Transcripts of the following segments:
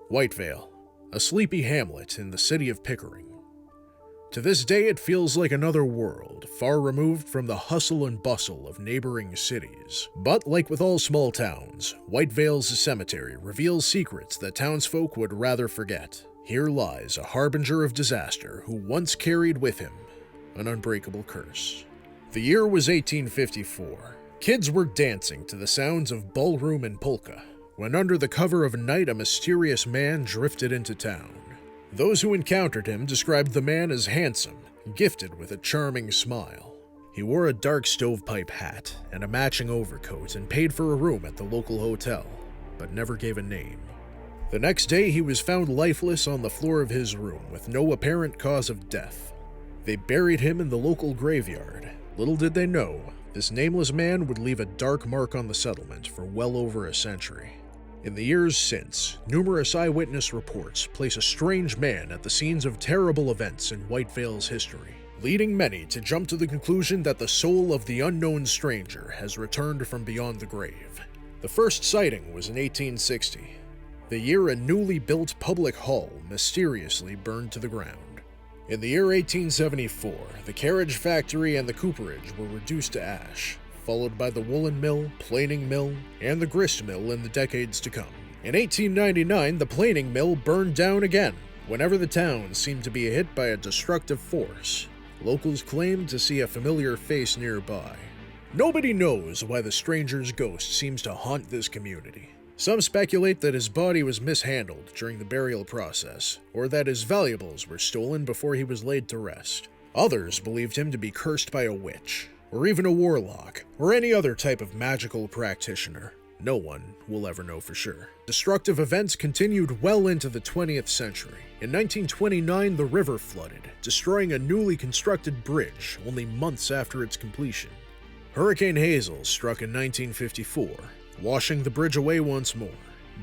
Whitevale, a sleepy hamlet in the city of Pickering. To this day, it feels like another world, far removed from the hustle and bustle of neighboring cities. But like with all small towns, Whitevale's cemetery reveals secrets that townsfolk would rather forget. Here lies a harbinger of disaster who once carried with him an unbreakable curse. The year was 1854. Kids were dancing to the sounds of ballroom and polka, when under the cover of night a mysterious man drifted into town. Those who encountered him described the man as handsome, gifted with a charming smile. He wore a dark stovepipe hat and a matching overcoat and paid for a room at the local hotel, but never gave a name. The next day he was found lifeless on the floor of his room with no apparent cause of death. They buried him in the local graveyard. Little did they know, this nameless man would leave a dark mark on the settlement for well over a century. In the years since, numerous eyewitness reports place a strange man at the scenes of terrible events in Whitevale's history, leading many to jump to the conclusion that the soul of the unknown stranger has returned from beyond the grave. The first sighting was in 1860, the year a newly built public hall mysteriously burned to the ground. In the year 1874, the carriage factory and the cooperage were reduced to ash, followed by the woolen mill, planing mill, and the grist mill in the decades to come. In 1899, the planing mill burned down again, whenever the town seemed to be hit by a destructive force. Locals claimed to see a familiar face nearby. Nobody knows why the stranger's ghost seems to haunt this community. Some speculate that his body was mishandled during the burial process, or that his valuables were stolen before he was laid to rest. Others believed him to be cursed by a witch, or even a warlock, or any other type of magical practitioner. No one will ever know for sure. Destructive events continued well into the 20th century. In 1929, the river flooded, destroying a newly constructed bridge only months after its completion. Hurricane Hazel struck in 1954, washing the bridge away once more.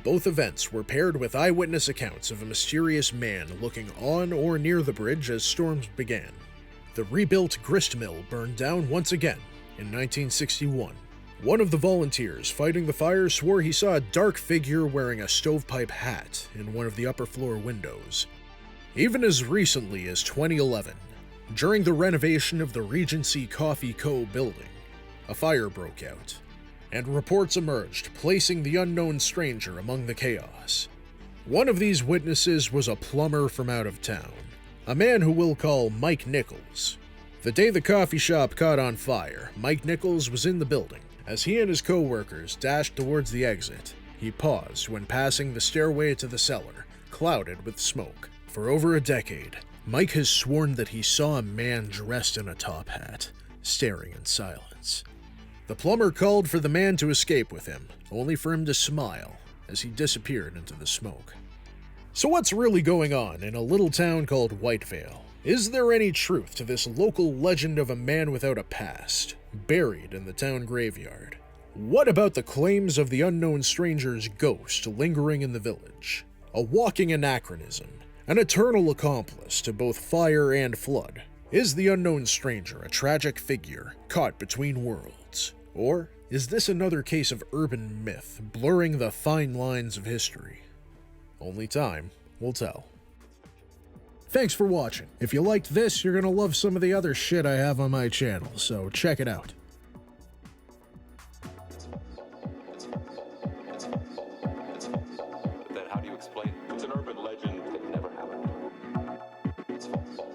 Both events were paired with eyewitness accounts of a mysterious man looking on or near the bridge as storms began. The rebuilt grist mill burned down once again in 1961. One of the volunteers fighting the fire swore he saw a dark figure wearing a stovepipe hat in one of the upper floor windows. Even as recently as 2011, during the renovation of the Regency Coffee Co. building, a fire broke out, and reports emerged placing the unknown stranger among the chaos. One of these witnesses was a plumber from out of town, a man who we'll call Mike Nichols. The day the coffee shop caught on fire, Mike Nichols was in the building. As he and his co-workers dashed towards the exit, he paused when passing the stairway to the cellar, clouded with smoke. For over a decade, Mike has sworn that he saw a man dressed in a top hat, staring in silence. The plumber called for the man to escape with him, only for him to smile as he disappeared into the smoke. So what's really going on in a little town called Whitevale? Is there any truth to this local legend of a man without a past, buried in the town graveyard? What about the claims of the unknown stranger's ghost lingering in the village? A walking anachronism, an eternal accomplice to both fire and flood. Is the unknown stranger a tragic figure caught between worlds? Or is this another case of urban myth blurring the fine lines of history? Only time will tell. Thanks for watching. If you liked this, you're gonna love some of the other shit I have on my channel, so check it out. Then how do you explain? It's an urban legend that never happened. It's false.